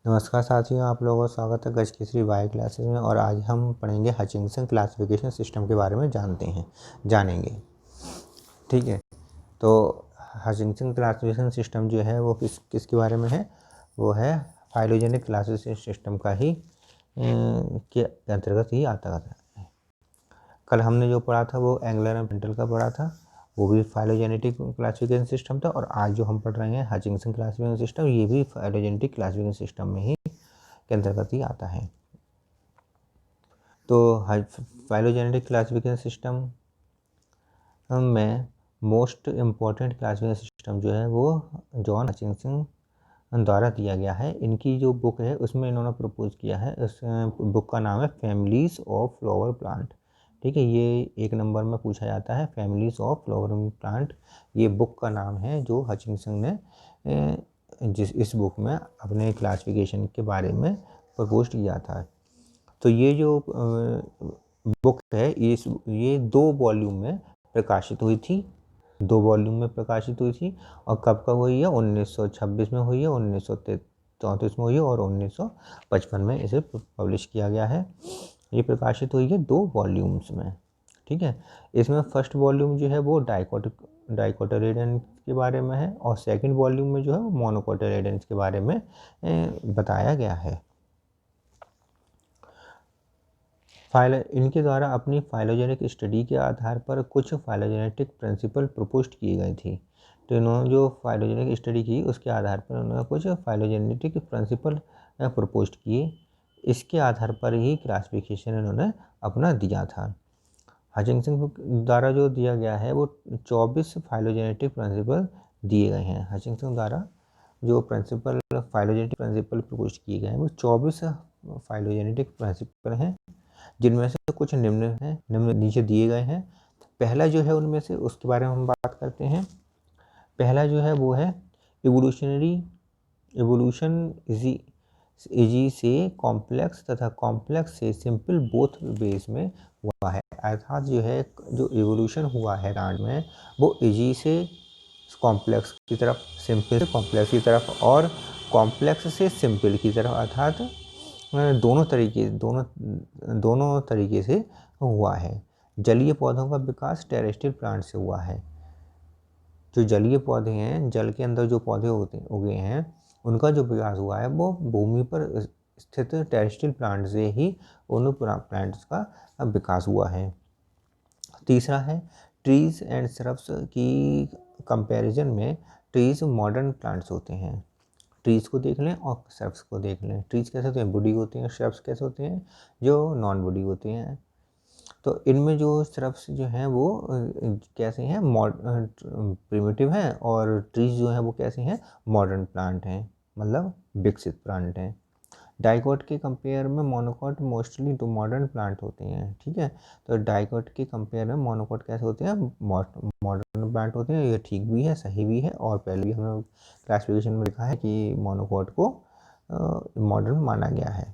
नमस्कार साथियों, आप लोगों का स्वागत है गज केसरी बायो क्लासेस में। और आज हम पढ़ेंगे हचिंसन क्लासिफिकेशन सिस्टम के बारे में जानेंगे। ठीक है, तो हचिंसन क्लासिफिकेशन सिस्टम जो है वो किसके बारे में है? वो है फाइलोजेनिक क्लासिफिकेशन सिस्टम का ही के अंतर्गत ही आता है। कल हमने जो पढ़ा था वो एंगलर एंड पेंटल का पढ़ा था, वो भी फाइलोजेनेटिक क्लासिफिकेशन सिस्टम था। और आज जो हम पढ़ रहे हैं हचिंसन क्लासिफिकेशन सिस्टम, ये भी फाइलोजेनेटिक क्लासिफिकेशन सिस्टम में ही के अंतर्गत ही आता है। तो फाइलोजेनेटिक क्लासिफिकेशन सिस्टम में मोस्ट इम्पॉर्टेंट क्लासिफिकेशन सिस्टम जो है वो जॉन हचिंसन द्वारा दिया गया है। इनकी जो बुक है उसमें इन्होंने प्रपोज किया है। इस बुक का नाम है फैमिलीज ऑफ फ्लावर प्लांट। ठीक है, ये 1 नंबर में पूछा जाता है, फैमिलीज ऑफ फ्लावर प्लांट। ये बुक का नाम है जो हचिंसन ने इस बुक में अपने क्लासिफिकेशन के बारे में प्रपोज किया था। तो ये जो बुक है ये 2 वॉल्यूम में प्रकाशित हुई थी। 2 वॉल्यूम में प्रकाशित हुई थी। और कब हुई है? 1926 में हुई है, 1934 में हुई है और 1955 में इसे पब्लिश किया गया है। ये प्रकाशित हुई है 2 वॉल्यूम्स में। ठीक है, इसमें फर्स्ट वॉल्यूम जो है वो डाइकोटाइलेडन्स के बारे में है और सेकंड वॉल्यूम में जो है वो मोनोकोटाइलेडन्स के बारे में बताया गया है। इनके द्वारा अपनी फाइलोजेनिक स्टडी के आधार पर कुछ फाइलोजेनेटिक प्रिंसिपल प्रपोज किए गए थी। तो इन्होंने जो फाइलोजेनिक स्टडी की उसके आधार पर उन्होंने कुछ फाइलोजेनेटिक प्रिंसिपल प्रपोज किए। इसके आधार पर ही क्लासिफिकेशन इन्होंने अपना दिया था। हचिंसन द्वारा जो दिया गया है वो 24 फाइलोजेनेटिक प्रिंसिपल दिए गए हैं। हचिंसन द्वारा जो फाइलोजेनेटिक प्रिंसिपल प्रपोज किए गए हैं वो 24 फाइलोजेनेटिक प्रिंसिपल हैं, जिनमें से कुछ निम्न नीचे दिए गए हैं। पहला जो है उनमें से, उसके बारे में हम बात करते हैं। पहला जो है वो है एवोल्यूशन इजी से कॉम्प्लेक्स तथा कॉम्प्लेक्स से सिंपल बोथ बेस में हुआ है। अर्थात जो है जो एवोल्यूशन हुआ है प्लांट में वो इजी से कॉम्प्लेक्स की तरफ, सिंपल से कॉम्प्लेक्स की तरफ और कॉम्प्लेक्स से सिंपल की तरफ, अर्थात दोनों तरीके से हुआ है। जलीय पौधों का विकास टेरेस्ट्रियल प्लांट से हुआ है। जो जलीय पौधे हैं, जल के अंदर जो पौधे उगे हैं, उनका जो विकास हुआ है वो भूमि पर स्थित टेरेस्ट्रियल प्लांट से ही उन प्लांट्स का विकास हुआ है। तीसरा है ट्रीज एंड श्रब्स की कंपैरिजन में ट्रीज मॉडर्न प्लांट्स होते हैं। ट्रीज को देख लें और श्रब्स को देख लें। ट्रीज कैसे होते हैं? वुडी होते हैं। श्रब्स कैसे होते हैं? जो नॉन वुडी होते हैं। तो इनमें जो श्रब्स जो हैं वो कैसे हैं? प्रिमिटिव हैं। और ट्रीज जो हैं वो कैसे हैं? मॉडर्न प्लांट हैं, मतलब विकसित प्लांट हैं। डाइकोट के कंपेयर में मोनोकोट मोस्टली तो मॉडर्न प्लांट होते हैं। ठीक है, तो डाइकोट के कंपेयर में मोनोकोट कैसे होते हैं? मॉडर्न प्लांट होते हैं। ये ठीक भी है, सही भी है। और पहले भी हमने क्लासिफिकेशन में लिखा है कि मोनोकोट को मॉडर्न माना गया है।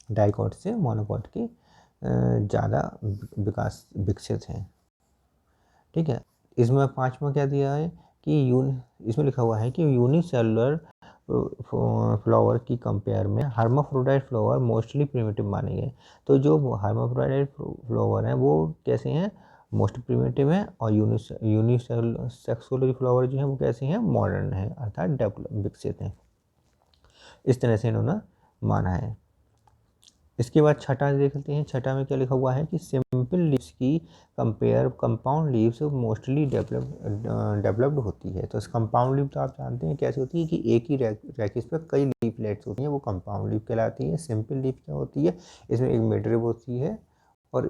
डाइकोट से मोनोकोट की ज़्यादा विकसित हैं। ठीक है, इसमें 5वां क्या दिया है कि इसमें लिखा हुआ है कि यूनिसेलुलर फ्लावर की कंपेयर में हर्माफ्रोडाइट फ्लावर मोस्टली प्रिमिटिव माने गए। तो जो हर्माफ्रोडाइट फ्लावर हैं वो कैसे हैं? मोस्ट प्रिमिटिव हैं। और यूनिसेक्सुअल फ्लावर जो हैं वो कैसे हैं? मॉडर्न हैं, अर्थात विकसित हैं। इस तरह से इन्होंने माना है। इसके बाद छठा देखते हैं। छठा में क्या लिखा हुआ है कि सिंपल लीव्स की compare compound leaves mostly developed होती है। तो कंपाउंड लीव तो आप जानते हैं कैसे होती है कि एक ही रैकिस पर कई लीफलेट्स होती हैं, वो कंपाउंड लीव कहलाती है। सिंपल लीव क्या होती है? इसमें एक मिडरिब होती है और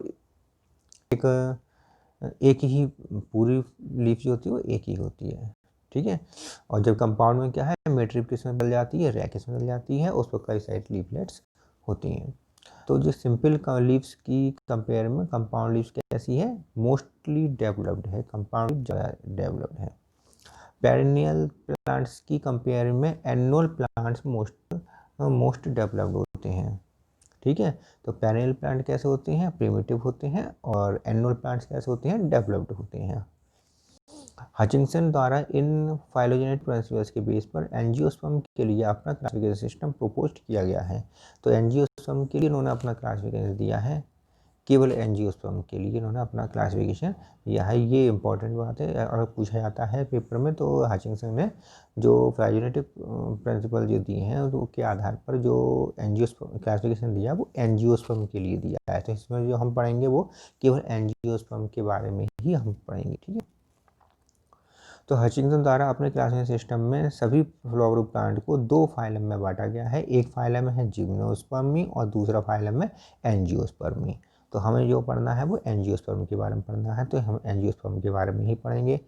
एक ही पूरी लीफ जो होती है वो एक ही होती है। ठीक है, और जब कंपाउंड में क्या है, मिडरिब किसमें बदल जाती है? रैकिस में बदल जाती है। उस पर कई सारी लीफलेट्स होती हैं। तो जो सिंपल लीव्स की कंपेयर में कंपाउंड लीव्स कैसी है? मोस्टली डेवलप्ड है। कंपाउंड लीव ज़्यादा डेवलप्ड है। पेरिनियल प्लांट्स की कंपेयर में एनुअल प्लांट्स मोस्ट डेवलप्ड होते हैं। ठीक है, तो पेरिनियल प्लांट कैसे होते हैं? प्रिमिटिव होते हैं। और एनुअल प्लांट्स कैसे होते हैं? डेवलप्ड होते हैं। हचिंसन द्वारा इन फाइलोजेनेटिक प्रिंसिपल्स के बेस पर एंजियोस्पर्म के लिए अपना क्लासिफिकेशन सिस्टम प्रपोज किया गया है। तो एंजियोस्पर्म के लिए इन्होंने अपना क्लासिफिकेशन दिया है, केवल एंजियोस्पर्म के लिए इन्होंने अपना क्लासिफिकेशन दिया है। ये इंपॉर्टेंट बात है, अगर पूछा जाता है पेपर में तो हचिंसन ने जो फाइलोजेनेटिक प्रिंसिपल जो दिए हैं तो के आधार पर जो एंजियोस्पर्म क्लासिफिकेशन दिया वो एंजियोस्पर्म के लिए दिया है। तो इसमें जो हम पढ़ेंगे वो केवल एंजियोस्पर्म के बारे में ही हम पढ़ेंगे, ठीक है। तो हचिंसन द्वारा अपने क्लासिफिकेशन सिस्टम में सभी फ्लावर प्लांट को दो फाइलम में बांटा गया है। एक फाइलम है जिम्नोस्पर्मी और दूसरा फाइलम है एंजियोस्पर्मी। तो हमें जो पढ़ना है वो एंजियोस्पर्म के बारे में पढ़ना है, तो हम एंजियोस्पर्म के बारे में ही पढ़ेंगे।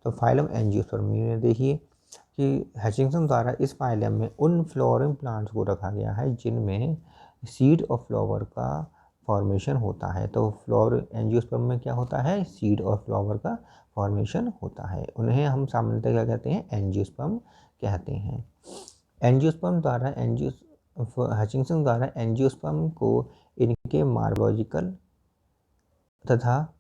तो फाइलम एंजियोस्पर्मी में देखिए कि हचिंसन द्वारा इस फाइलम में उन फ्लोरिंग प्लांट्स को रखा गया है जिनमें सीड और फ्लावर का फॉर्मेशन होता है। तो फ्लावर एंजियोस्पर्म में क्या होता है, सीड और फ्लावर का फॉर्मेशन होता है। उन्हें हम सामान्यतः क्या कहते हैं, एंजियोस्पर्म कहते हैं। एंजियोस्पर्म द्वारा हचिंसन द्वारा एंजियोस्पर्म को इनके मार्फोलॉजिकल तथा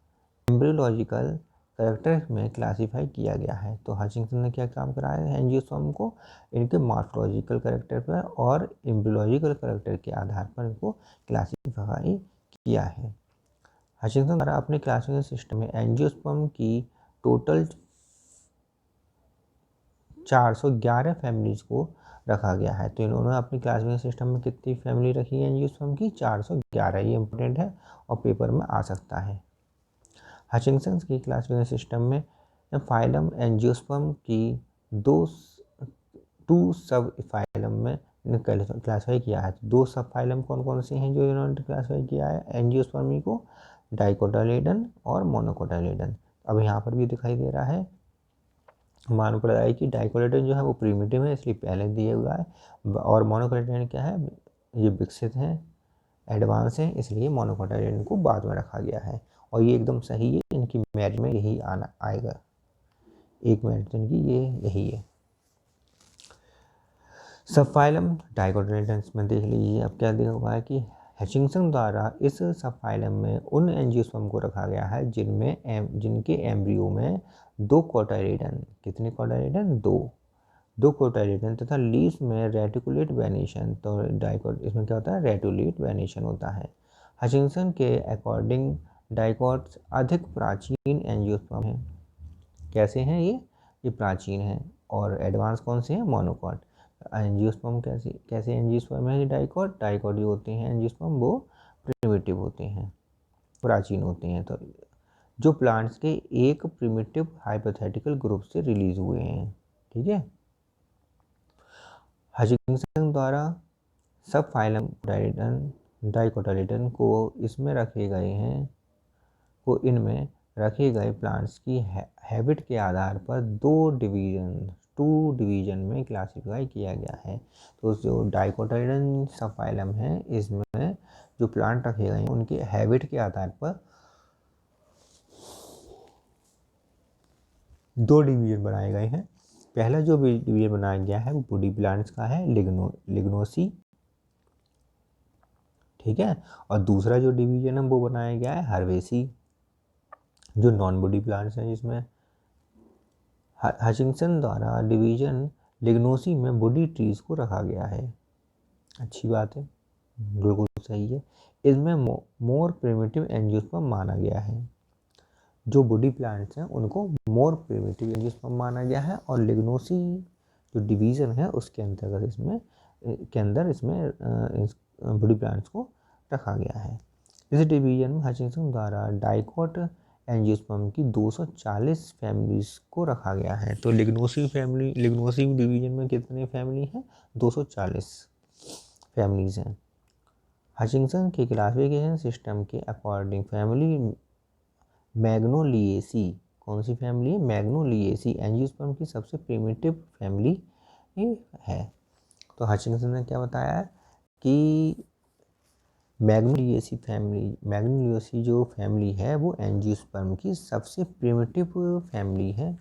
एम्ब्रियोलॉजिकल कैरेक्टर में क्लासिफाई किया गया है। तो हचिंसन ने क्या काम कराया है, एंजियोस्पर्म को इनके मार्फोलॉजिकल कैरेक्टर पर और एम्ब्रियोलॉजिकल कैरेक्टर के आधार पर इनको क्लासिफाई किया है। हचिंसन द्वारा अपने क्लासिफिकेशन सिस्टम में एंजियोस्पर्म की टोटल 411 फैमिलीज को रखा गया है। तो इन्होंने अपनी क्लासिफिकेशन सिस्टम में कितनी फैमिली रखी है एंजियोस्पर्म की, 411। ये इंपॉर्टेंट है और पेपर में आ सकता है। हचिंसन की क्लासिफिकेशन सिस्टम में फाइलम एंजियोस्पर्म की टू सब फाइलम में क्लासिफाई किया है। तो दो सब फाइलम कौन कौन से हैं जो इन्होंने क्लासिफाई किया है एंजियोस्पर्मी को, डाइकोटाइलिडन और मोनोकोटाइलिडन। अब यहाँ पर भी दिखाई दे रहा है, मालूम पड़ रहा है कि डाइकोटाइलिडन जो है वो प्रिमिटिव है इसलिए पहले दिया हुआ है, और मोनोकोटाइलिडन क्या है, ये विकसित हैं, एडवांस हैं, इसलिए मोनोकोटाइलिडन को बाद में रखा गया है। और ये एकदम सही है, इनकी मेरिट में यही आना आएगा, एक मेरिट इनकी ये यही है। सब फाइलम डाइकोटाइलिडन में देख लीजिए, अब क्या दिया हुआ है कि हचिंसन द्वारा इस सब फाइलम में उन एंजियोस्पर्म को रखा गया है जिनके एम्ब्रियो में दो कोटाइलिडन, कितने कोटाइलिडन, दो कोटाइलिडन तथा लीव्स में रेटिकुलेट वेनेशन। तो डाइकोट इसमें क्या होता है, रेटिकुलेट वेनेशन होता है। हचिंसन के अकॉर्डिंग डाइकोट्स अधिक प्राचीन एंजियोस्पर्म हैं। कैसे हैं ये प्राचीन हैं। और एडवांस कौन से हैं, मोनोकॉट। एंजियोस्पर्म कैसे एंजियोस्पर्म है, डाइकोट जो होते हैं एंजियोस्पर्म वो प्रिमिटिव होते हैं, प्राचीन होते हैं। तो जो प्लांट्स के एक प्रिमिटिव हाइपोथेटिकल ग्रुप से रिलीज हुए हैं, ठीक है। हचिंसन द्वारा सब फाइलम डाइकोटाइलिडन को इसमें रखे गए हैं, को इनमें रखे गए प्लांट्स की हैबिट के आधार पर टू डिवीजन में क्लासिफाई किया गया है। तो जो डाइकोटाइलिडन सब फाइलम है इसमें जो प्लांट रखे गए हैं उनके हैबिट के आधार पर दो डिवीजन बनाए गए हैं। पहला जो डिवीजन बनाया गया है वो वुडी प्लांट्स का है, लिग्नोसी, ठीक है। और दूसरा जो डिवीजन है वो बनाया गया है हर्वेसी, जो नॉन वुडी प्लांट्स हैं, जिसमें हचिंसन द्वारा डिवीजन लिग्नोसी में वुडी ट्रीज को रखा गया है। अच्छी बात है, बिल्कुल सही है। इसमें मोर प्रिमिटिव एंजियोस्पर्म माना गया है। जो वुडी प्लांट्स हैं उनको मोर प्रिमिटिव एंजियोस्पर्म माना गया है, और लिग्नोसी जो डिवीज़न है उसके अंतर्गत इसमें वुडी प्लांट्स को रखा गया है। इस डिवीजन में हचिंसन द्वारा डाइकोट एंजियोस्पर्म की 240 फैमिलीज को रखा गया है। तो लिग्नोसी डिवीजन में कितने फैमिली हैं, 240 फैमिलीज हैं। हचिंसन के क्लासिफिकेशन सिस्टम के अकॉर्डिंग फैमिली मैग्नोलिएसी, कौन सी फैमिली है, मैग्नोलिएसी एंजियोस्पर्म की सबसे प्रिमिटिव फैमिली है। तो हचिंसन ने क्या बताया कि मैग्नोलिएसी जो फैमिली है वो एंजियोस्पर्म की सबसे प्रिमिटिव फैमिली है,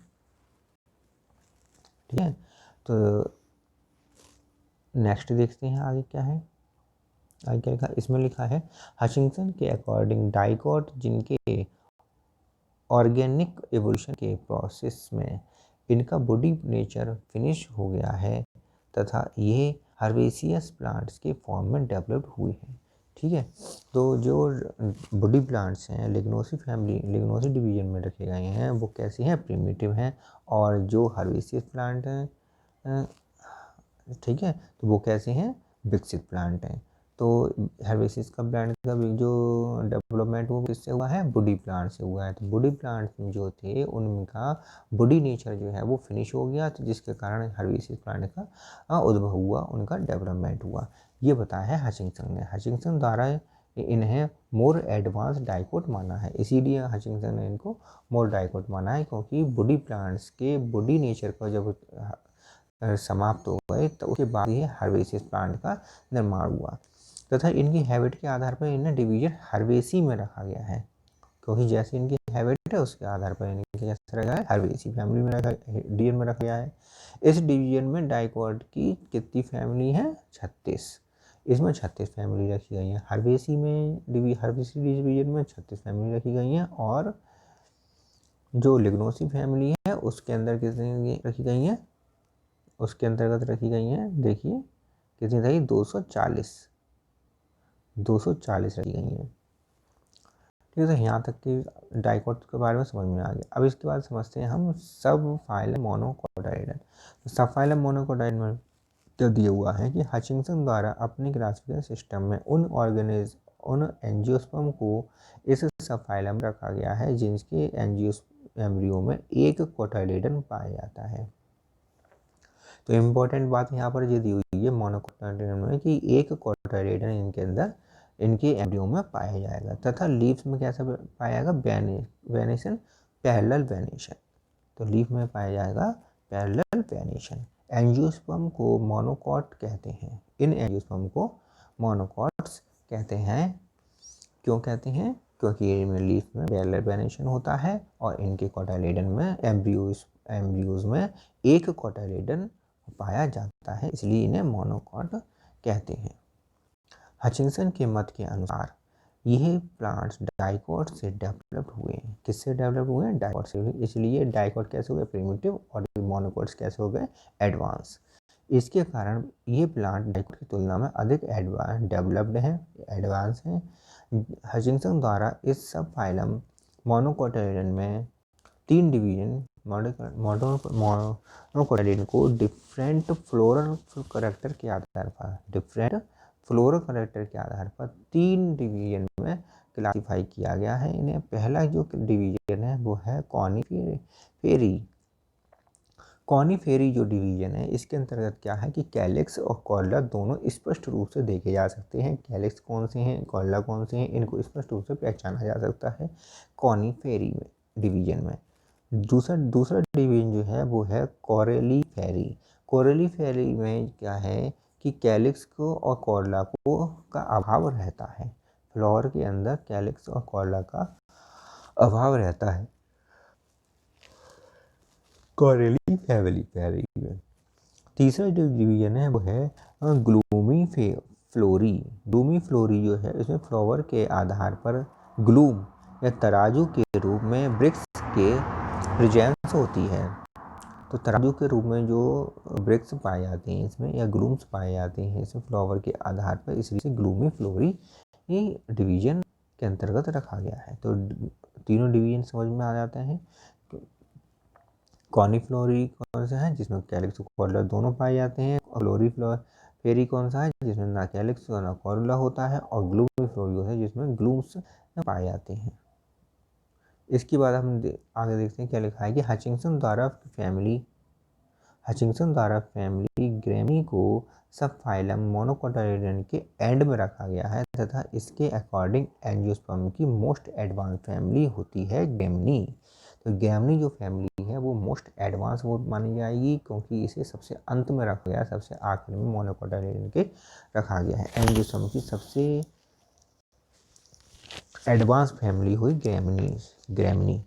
ठीक है। तो नेक्स्ट देखते हैं आगे क्या है, आगे क्या लिखा, इसमें लिखा है हचिंसन के अकॉर्डिंग डाइकोट जिनके ऑर्गेनिक एवोल्यूशन के प्रोसेस में इनका बॉडी नेचर फिनिश हो गया है तथा ये हर्बेसियस प्लांट्स के फॉर्म में डेवलप्ड हुए हैं। ठीक है, तो जो बॉडी प्लांट्स हैं लिग्नोसी फैमिली, लिग्नोसी डिवीजन में रखे गए हैं, वो कैसे हैं, प्रिमिटिव हैं। और जो हर्बेसियस प्लांट हैं, ठीक है, तो वो कैसे हैं, विकसित प्लांट हैं। तो हर्बेसियस का प्लांट का भी जो डेवलपमेंट वो किससे हुआ है, बॉडी प्लांट से हुआ है। तो बॉडी प्लांट जो थे उनका बॉडी नेचर जो है वो फिनिश हो गया, तो जिसके कारण हर्बेसियस प्लांट का उद्भव हुआ, उनका डेवलपमेंट हुआ। ये बताया है हचिंसन ने। हचिंसन द्वारा इन्हें मोर एडवांस डाइकोट माना है, इसीलिए हचिंसन ने इनको मोर डाइकोट माना है, क्योंकि बॉडी प्लांट्स के बॉडी नेचर का जब समाप्त हो गए तो उसके बाद ये हर्बेसियस प्लांट का निर्माण हुआ तथा इनकी हैबिट के आधार पर इन्हें डिवीजन हर्बेसी में रखा गया है, क्योंकि जैसे इनकी हैबिट है उसके आधार पर इन्हें कैसे रखा है, हर्बेसी फैमिली में रखा, डिवीजन में रखा गया है। इस डिवीजन में डाइकोट की कितनी फैमिली है, 36। इसमें 36 फैमिली रखी गई हैं। हर्बेसी में हर्बेसी डिवीजन में 36 फैमिली रखी गई हैं, और जो लिग्नोसी फैमिली है उसके अंदर कितनी रखी गई हैं, उसके अंतर्गत रखी गई हैं, देखिए कितनी रही, 240 रखी गई हैं। ठीक है, तो यहाँ तक कि डाइकोट के बारे में समझ में आ गया। अब इसके बाद समझते हैं हम सब फाइलम मोनोकोटाइडन। तो सब फाइलम मोनोकोटाइडन में क्या दिया हुआ है कि हचिंसन द्वारा अपने क्लासिफिकेशन सिस्टम में उन एंजियोस्पर्म को इस सब फाइलम में रखा गया है जिनके एम्ब्रियो में एक कोटाइलेडन पाया जाता है। तो इम्पोर्टेंट बात यहाँ पर ये दी हुई है मोनोकोटाइलेडन में कि एक कोटाइलेडन इनके अंदर, इनके एम्ब्रियो में पाया जाएगा तथा लीव्स में कैसा पाया जाएगा, वेनेशन, पैरेलल वेनेशन। तो लीफ में पाया जाएगा पैरेलल वेनेशन। एंजियोस्पर्म को मोनोकॉट कहते हैं। इन एंजियोस्पर्म को मोनोकॉट्स कहते हैं। क्यों कहते हैं, क्योंकि इनमें लीफ में पैरेलल वेनेशन होता है और इनके कोटाइलेडन में एम्ब्रियोज में एक कोटाइलेडन पाया जाता है, इसलिए इन्हें मोनोकॉट कहते हैं। हचिंसन के मत के अनुसार यह प्लांट्स डाइकोट से डेवलप हुए हैं। किससे डेवलप हुए हैं, डाइकोट से। इसलिए डाइकोट कैसे हो गए, प्रिमिटिव, और मोनोकॉट्स कैसे हो गए, एडवांस। इसके कारण ये प्लांट डाइकोट की तुलना में अधिक डेवलप्ड हैं, एडवांस हैं। हचिंसन द्वारा इस सब फाइलम मोनोकोटाइलेडन में 3 डिवीजन मोनोकोटाइलेडन को डिफरेंट फ्लोरल करैक्टर के आधार पर 3 डिवीजन में क्लासिफाई किया गया है इन्हें। पहला जो डिवीजन है वो है कॉनिफेरी जो डिवीजन है, इसके अंतर्गत क्या है कि कैलिक्स और कॉर्ला दोनों स्पष्ट रूप से देखे जा सकते हैं। कैलिक्स कौन से हैं, कॉर्ला कौन से हैं, इनको स्पष्ट रूप से पहचाना जा सकता है कॉनिफेरी में डिवीजन में। दूसरा डिवीजन जो है वो है कोरेलीफेरी। कोरेलीफेरी में क्या है कि कैलिक्स को और कॉर्ला को का अभाव रहता है। फ्लावर के अंदर कैलिक्स और कॉर्ला का अभाव रहता है कोरेलीफेरी में। तीसरा जो डिवीजन है वो है ग्लूमी फ्लोरी। ग्लूमी फ्लोरी जो है इसमें फ्लावर के आधार पर ग्लूम या तराजू के रूप में वृक्ष के प्रेजेंस होती है। तो तराजू के रूप में जो वृक्ष पाए जाते हैं इसमें, या ग्लूम्स पाए जाते हैं इसमें फ्लावर के आधार पर, इसलिए ग्लूमी फ्लोरी डिवीजन के अंतर्गत रखा गया है। तो तीनों डिवीजन समझ में आ जाते हैं। कॉनिफ्लोरी कौन सा है, जिसमें कैलिक्स और कॉर्ला दोनों पाए जाते हैं। फ्लोरीफेरी कौन सा है, जिसमें ना कैलिक्स और ना कॉर्ला होता है। और ग्लूमी फ्लोरी है जिसमें ग्लूम्स पाए जाते हैं। इसके बाद हम आगे देखते हैं क्या लिखा है कि हचिंसन द्वारा फैमिली ग्रैमी को सब फाइलम मोनोकोटाइलेडन के एंड में रखा गया है तथा इसके अकॉर्डिंग एंजियोस्पर्म की मोस्ट एडवांस फैमिली होती है ग्रैमनी। तो ग्रैमनी जो फैमिली है वो मोस्ट एडवांस वो मानी जाएगी, क्योंकि इसे सबसे अंत में रखा गया, सबसे आखिर में मोनोकोटाइलेडन के रखा गया है। एंजियोस्पर्म की सबसे एडवांस फैमिली हुई ग्रैमनी।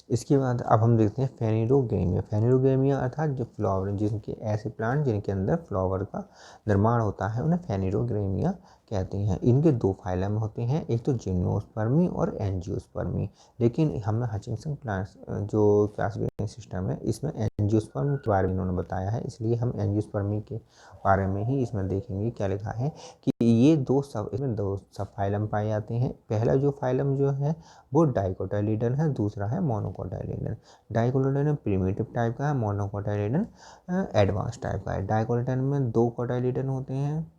इसके बाद अब हम देखते हैं फेनिरोगैमिया अर्थात जो फ्लावर, जिनके ऐसे प्लांट जिनके अंदर फ्लावर का निर्माण होता है उन्हें फेनिरोगैमिया कहते हैं। इनके दो फाइलम होते हैं, एक तो जिम्नोस्पर्मी और एंजियोस्पर्मी। लेकिन हमें हचिंसन प्लांट्स जो क्लासिफिकेशन सिस्टम है इसमें एंजियोस्पर्म के बारे में इन्होंने बताया है, इसलिए हम एंजियोस्पर्मी के बारे में ही इसमें देखेंगे। क्या लिखा है कि ये इसमें दो सब फाइलम पाए जाते हैं। पहला जो फाइलम जो है वो डाइकोटाइलिडन है, दूसरा है मोनोकोटाइलिडन। डाइकोटाइलिडन प्रिमिटिव टाइप का है, मोनोकोटाइलिडन एडवांस टाइप का है। डाइकोटाइलिडन में दो कोटाइलिडन होते हैं,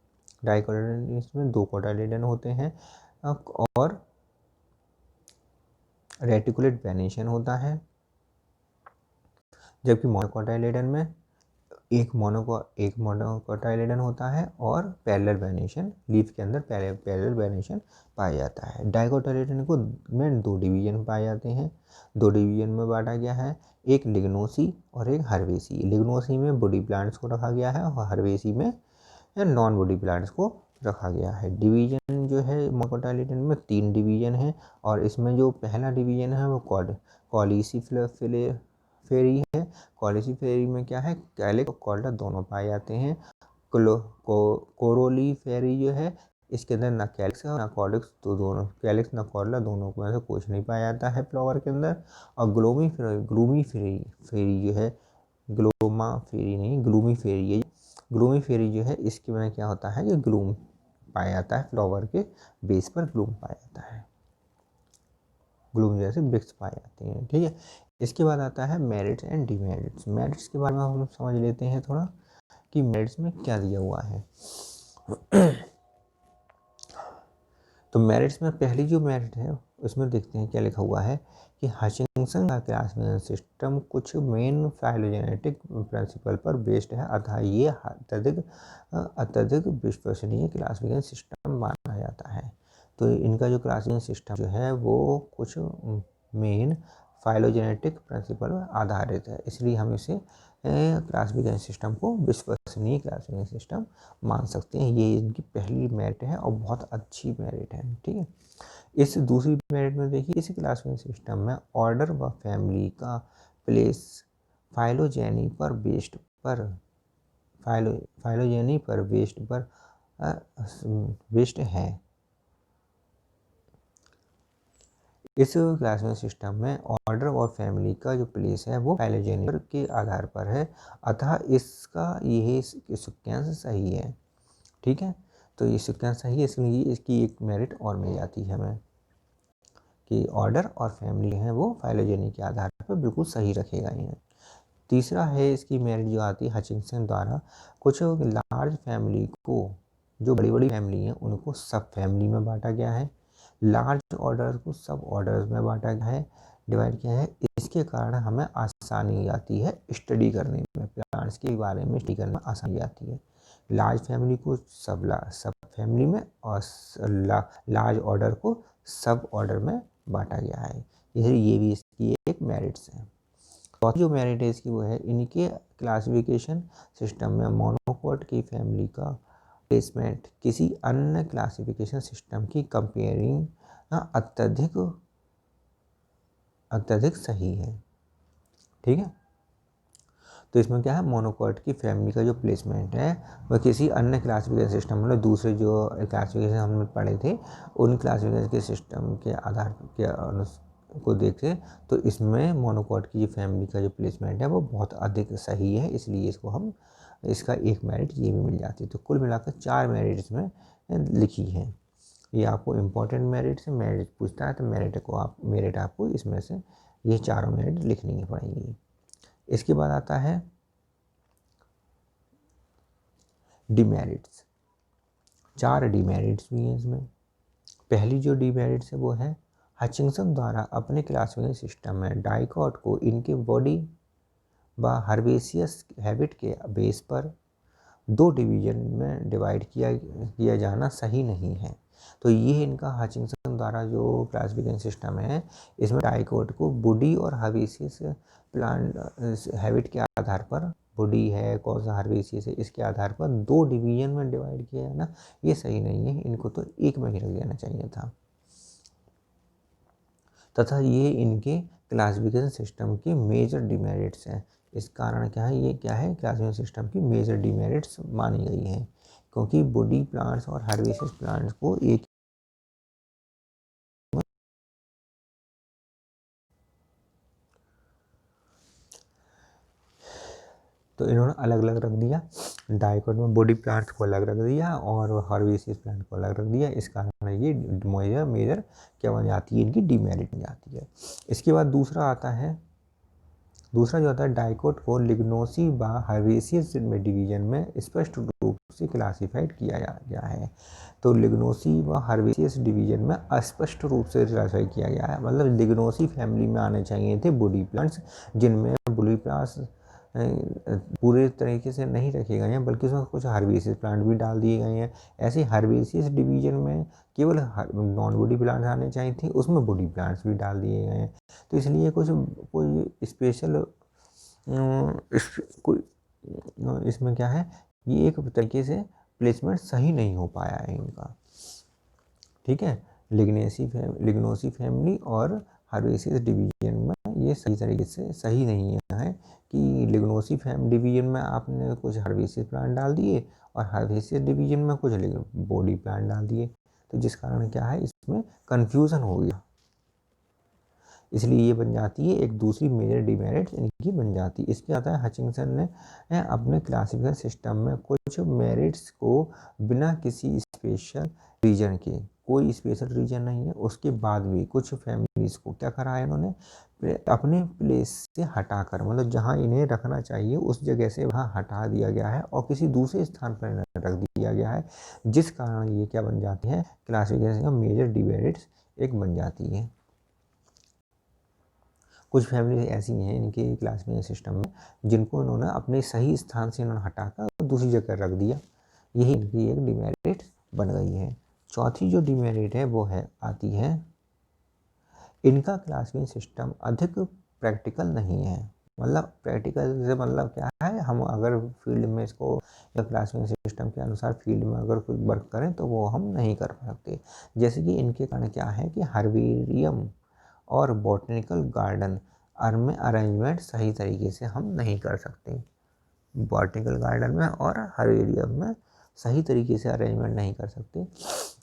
डाइकोटाइलिडन इसमें दो कोटाइलिडन होते हैं और रेटिकुलेट वेनेशन होता है। जबकि मोनोकोटाइलिडन में एक मोनोकोटाइलिडन होता है और पैरेलल वेनेशन, लीफ के अंदर पैरेलल वेनेशन पाया जाता है। डाइकोटाइलिडन को में दो डिवीजन पाए जाते हैं, दो डिवीजन में बांटा गया है, एक लिग्नोसी और एक हर्वेसी। लिग्नोसी में बॉडी प्लांट्स को रखा गया है और हर्वेसी में नॉन बॉडी प्लांट्स को रखा गया है। डिवीजन जो है मोनोकोटाइलिडन में 3 डिवीजन है और इसमें जो पहला डिवीजन है वो कॉलिसिफेरी है। कॉलिसिफेरी में क्या है, कैलिक्स और कॉर्डा दोनों पाए जाते हैं। कोरोलीफेरी जो है इसके अंदर ना कैलिक्स है ना कॉर्डिक्स, तो दोनों कैलिक्स ना कॉर्डा दोनों में से कुछ नहीं पाया जाता है फ्लावर के अंदर। और ग्लूमीफेरी जो है, ग्लूमीफेरी जो है इसके में क्या होता है कि ग्लूम पाया जाता है, फ्लावर के बेस पर ग्लूम पाया जाता है, ग्लूम जैसे ब्रिक्स पाए जाते हैं। ठीक है, इसके बाद आता है मेरिट्स एंड डिमेरिट्स। मेरिट्स के बारे में हम समझ लेते हैं थोड़ा कि मेरिट्स में क्या दिया हुआ है। तो मेरिट्स में पहली जो मेरिट है उसमें देखते हैं क्या लिखा हुआ है कि हचिंसन का क्लासिफिकेशन सिस्टम कुछ मेन फाइलोजेनेटिक प्रिंसिपल पर बेस्ड है, अतः ये अत्यधिक विश्वसनीय क्लासिफिकेशन सिस्टम माना जाता है। तो इनका जो क्लासिफिकेशन सिस्टम जो है वो कुछ मेन फाइलोजेनेटिक प्रिंसिपल पर आधारित है, इसलिए हम इसे क्लासिफिकेशन सिस्टम को विश्वसनीय क्लासिफिकेशन सिस्टम मान सकते हैं। ये इनकी पहली मेरिट है और बहुत अच्छी मेरिट है। ठीक है, इस दूसरी मेरिट में देखिए, इस क्लासिफिकेशन सिस्टम में ऑर्डर व फैमिली का प्लेस फाइलोजेनी पर बेस्ड है। इस क्लासिफिकेशन सिस्टम में ऑर्डर और फैमिली का जो प्लेस है वो फाइलोजेनी के आधार पर है, अतः इसका यही सीक्वेंस सही है। ठीक है, तो ये सीक्वेंस सही है, इसलिए इसकी एक मेरिट और मिल जाती है हमें कि ऑर्डर और फैमिली है वो फाइलोजेनी के आधार पर बिल्कुल सही रखेगा इन्हें। तीसरा है इसकी मेरिट जो आती है हचिंसन द्वारा कुछ लार्ज फैमिली को, जो बड़ी बड़ी फैमिली हैं उनको सब फैमिली में बांटा गया है, लार्ज ऑर्डर को सब ऑर्डर्स में बांटा गया है, डिवाइड किया है। इसके कारण हमें आसानी आती है स्टडी करने में, प्लांट्स के बारे में स्टडी करने में आसानी आती है। लार्ज फैमिली को सब फैमिली में और लार्ज ऑर्डर को सब ऑर्डर में बांटा गया है। ये भी इसकी एक मेरिट्स है। चौथी जो मेरिट है इसकी वो है इनके क्लासिफिकेशन सिस्टम में मोनोकोट की फैमिली का प्लेसमेंट किसी अन्य क्लासिफिकेशन सिस्टम की कंपेयरिंग अत्यधिक सही है। ठीक है, तो इसमें क्या है, मोनोकोट की फैमिली का जो प्लेसमेंट है वह किसी अन्य क्लासिफिकेशन सिस्टम, मतलब दूसरे जो क्लासिफिकेशन हमने पढ़े थे उन क्लासिफिकेशन के सिस्टम के आधार को देखे तो इसमें मोनोकोट की फैमिली का जो प्लेसमेंट है वो बहुत अधिक सही है, इसलिए इसका एक मेरिट ये भी मिल जाती है। तो कुल मिलाकर 4 मेरिट इसमें लिखी है। ये आपको इम्पोर्टेंट मेरिट से मेरिट पूछता है तो मेरिट आपको इसमें से ये चारों मेरिट लिखनी पड़ेंगी। इसके बाद आता है डिमेरिट्स। 4 डिमेरिट्स भी हैं इसमें। पहली जो डिमेरिट्स है वो है हचिंसन द्वारा अपने क्लासिफिकेशन सिस्टम में डाइकॉट को इनके बॉडी व हर्बेसियस हैबिट के बेस पर 2 डिवीजन में डिवाइड किया जाना सही नहीं है। तो ये इनका हचिंसन द्वारा जो क्लासिफिकेशन सिस्टम है इसमें डाइकॉट को बॉडी और हर्बेसियस प्लांट हैबिट के आधार पर, बॉडी है कौन सा हर्बेसियस है इसके आधार पर 2 डिवीजन में डिवाइड किया जाना ये सही नहीं है, इनको तो एक में ही रख देना चाहिए था। तथा ये इनके क्लासिफिकेशन सिस्टम के मेजर डिमेरिट्स हैं। इस कारण क्या है, ये क्या है, क्लासिफिकेशन सिस्टम की मेजर डिमेरिट्स मानी गई हैं। क्योंकि वुडी प्लांट्स और हर्बेसियस प्लांट्स को एक तो इन्होंने अलग अलग रख दिया, डाइकोट में वुडी प्लांट्स को अलग रख दिया और हर्बेसियस प्लांट को अलग रख दिया। इस कारण ये मेजर क्या बन जाती है, इनकी डीमेरिट बन जाती है। इसके बाद दूसरा जो होता है डाइकोट को लिग्नोसी व हर्बेसियस में डिवीजन में स्पष्ट रूप से क्लासिफाइड किया गया है। तो लिग्नोसी व हर्बेसियस डिवीजन में स्पष्ट रूप से क्लासिफाई किया गया है, मतलब लिग्नोसी फैमिली में आने चाहिए थे वुडी प्लांट्स, जिनमें वुडी प्लांट्स पूरे तरीके से नहीं रखे गए हैं, बल्कि उसमें कुछ हर्बेसियस प्लांट भी डाल दिए गए हैं। ऐसे हर्बेसियस डिवीजन में केवल नॉन वुडी प्लांट्स आने चाहिए थे, उसमें वुडी प्लांट्स भी डाल दिए गए हैं। तो इसलिए कोई स्पेशल कोई इसमें क्या है, ये एक तरीके से प्लेसमेंट सही नहीं हो पाया है इनका। ठीक है, लिग्नोसी फैमिली और हर्बेसियस डिवीजन में ये सही तरीके से सही नहीं है कि लिग्नोसी डिवीजन में आपने कुछ हर्बेसियस प्लांट डाल दिए और हर्बेसियस डिवीजन में कुछ बॉडी प्लांट डाल दिए, तो जिस कारण क्या है, इसमें कंफ्यूजन हो गया। इसलिए ये बन जाती है एक दूसरी मेजर डिमेरिट इनकी बन जाती है। इसके आता है हचिंसन ने अपने क्लासिफिकेशन सिस्टम में कुछ मेरिट्स को बिना किसी स्पेशल रीजन के, कोई स्पेशल रीजन नहीं है उसके बाद भी कुछ फैमिलीज को क्या करा है इन्होंने, अपने प्लेस से हटाकर, मतलब जहाँ इन्हें रखना चाहिए उस जगह से वहाँ हटा दिया गया है और किसी दूसरे स्थान पर रख दिया गया है, जिस कारण ये क्या बन जाती है, क्लासिफिकेशन मेजर डिमेरिट्स एक बन जाती है। कुछ फैमिली ऐसी हैं इनके क्लासिफिकेशन सिस्टम में जिनको इन्होंने अपने सही स्थान से इन्होंने हटाकर दूसरी जगह रख दिया, यही इनकी एक डिमेरिट बन गई है। चौथी जो डिमेरिट है वो आती है, इनका क्लासिफिकेशन सिस्टम अधिक प्रैक्टिकल नहीं है। मतलब प्रैक्टिकल से मतलब क्या है, हम अगर फील्ड में इसको या क्लासिफिकेशन सिस्टम के अनुसार फील्ड में अगर कोई वर्क करें तो वो हम नहीं कर सकते। जैसे कि इनके कारण क्या है कि हर्बेरियम और बॉटनिकल गार्डन में अरेंजमेंट सही तरीके से हम नहीं कर सकते। बॉटनिकल गार्डन में और हर्बेरियम में सही तरीके से अरेंजमेंट नहीं कर सकते,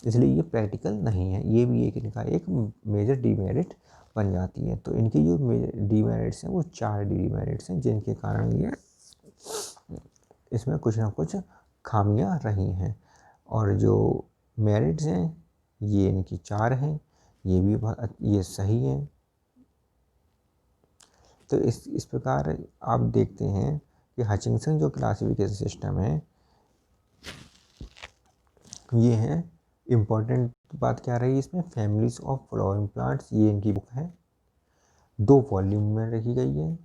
इसलिए ये प्रैक्टिकल नहीं है। ये भी एक इनका एक मेजर डीमेरिट बन जाती है। तो इनकी जो डीमेरिट्स हैं वो 4 डीमेरिट्स हैं, जिनके कारण ये इसमें कुछ ना कुछ खामियां रही हैं। और जो मेरिट्स हैं ये इनकी 4 हैं, ये भी ये सही है। तो इस प्रकार आप देखते हैं कि हचिंसन जो क्लासिफिकेशन सिस्टम है ये है। इम्पोर्टेंट बात क्या रही इसमें, फैमिलीज ऑफ फ्लावरिंग प्लांट्स, ये इनकी बुक है, 2 वॉल्यूम में रखी गई है।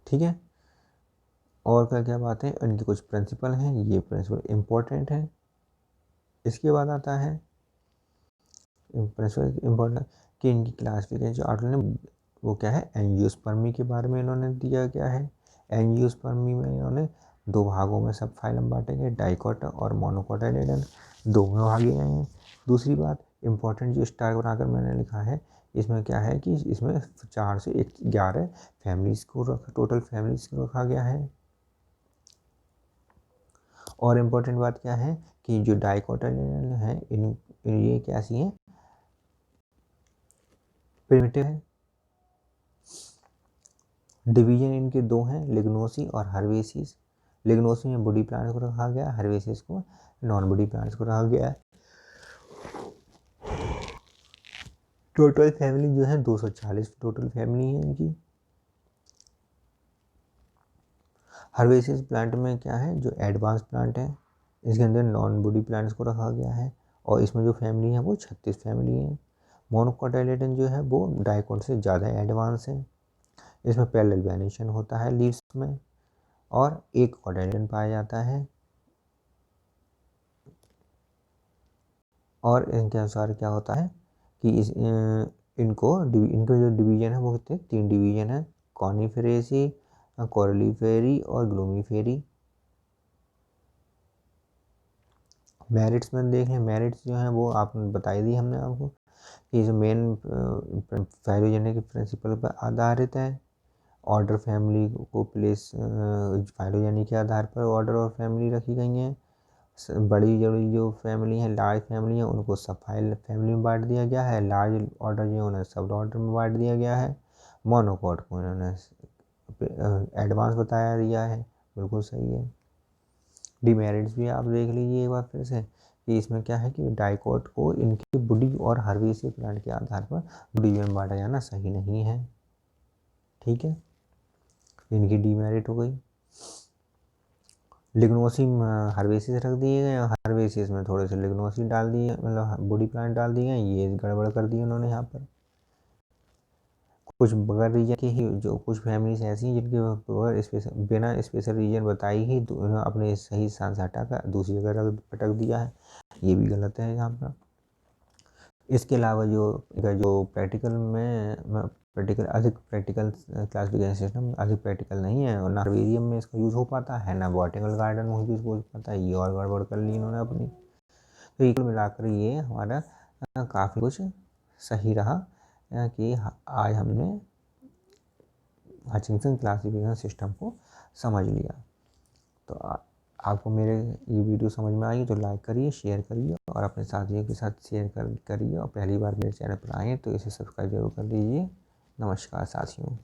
ठीक है, और क्या बात है, इनके कुछ प्रिंसिपल हैं, ये प्रिंसिपल इम्पोर्टेंट है। इसके बाद आता है प्रिंसिपल इम्पोर्टेंट कि इनकी क्लासिफिकेशन जो आर्टिकल ने वो क्या है, एंजियोस्पर्मी के बारे में इन्होंने दिया गया है। एंजियोस्पर्मी में इन्होंने 2 भागों में सब फाइलम बांटेंगे, डाइकोट और मोनोकोटाइलेडन, 2 में भागे गए हैं। दूसरी बात इम्पोर्टेंट जो स्टार बनाकर मैंने लिखा है, इसमें क्या है कि इसमें 4 से 11 फैमिलीज को टोटल फैमिलीज को रखा गया है। और इम्पोर्टेंट बात क्या है कि जो डाइकोटाइलेडन है ये कैसी हैं, प्रिमिटिव है। डिवीजन इनके 2 हैं, लिग्नोसी और हर्बेसियस। लिग्नोसी में वुडी प्लांट्स को रखा गया, हर्बेसियस को नॉन वुडी प्लांट्स को रखा गया है। टोटल फैमिली जो है 240 टोटल फैमिली है इनकी। हर्बेसियस प्लांट में क्या है, जो एडवांस प्लांट है इसके अंदर नॉन वुडी प्लांट्स को रखा गया है और इसमें जो फैमिली है वो 36 फैमिली है। मोनोकोटाइलेडन जो है वो डाइकोट से ज़्यादा एडवांस है, इसमें पैरेलल वेनेशन होता है लीव्स में और एक कोटाइलेडन पाया जाता है। और इनके अनुसार क्या होता है कि इनका जो डिवीजन है वो कितने 3 डिवीजन है, कॉनिफेरेसी, कोरलीफेरी और ग्लूमीफेरी। मेरिट्स में देख लें, मेरिट्स जो हैं वो आपने बताई दी हमने आपको कि जो मेन फाइलोजेनेटिक प्रिंसिपल पर आधारित है ऑर्डर फैमिली को प्लेस फाइलोजेनी के आधार पर ऑर्डर और फैमिली रखी गई हैं। बड़ी जो फैमिली है, लार्ज फैमिली है, उनको सब फैमिली में बांट दिया गया है। लार्ज ऑर्डर जो उन्हें सब ऑर्डर में बांट दिया गया है। मोनोकॉट को इन्होंने एडवांस बताया दिया है, बिल्कुल सही है। डिमेरिट्स भी आप देख लीजिए एक बार फिर से कि इसमें क्या है कि डाइकोट को इनकी वुडी और हर्बेसियस प्लांट के आधार पर वुडी में बांटा जाना सही नहीं है। ठीक है, इनकी डिमेरिट हो गई। लिग्नोसी हर्बेसियस रख दिए गए, हर्बेसियस में थोड़े से लिग्नोसी डाल दिए, मतलब वुडी प्लांट डाल दिए गए, ये गड़बड़ कर दी उन्होंने यहाँ पर। कुछ बगैर रीजन के ही जो कुछ फैमिलीज ऐसी हैं जिनके बगैर बिना स्पेशल रीजन बताई ही अपने सही स्थान से हटाकर दूसरी जगह पटक दिया है, ये भी गलत है यहाँ पर। इसके अलावा जो प्रैक्टिकल में अधिक प्रैक्टिकल क्लासिफिकेशन सिस्टम अधिक प्रैक्टिकल नहीं है, और ना हर्बेरियम में इसका यूज़ हो पाता है, ना बॉटनिकल गार्डन में यूज़ हो पाता है, ये और गड़बड़ कर ली इन्होंने अपनी। तो ये मिलाकर ये हमारा काफ़ी कुछ सही रहा कि आज हमने हचिंसन क्लासिफिकेशन सिस्टम को समझ लिया। तो आपको मेरे ये वीडियो समझ में आई तो लाइक करिए, शेयर करिए और अपने साथियों के साथ शेयर करिए, और पहली बार मेरे चैनल पर आए तो इसे सब्सक्राइब जरूर कर लीजिए। नमस्कार साथियों।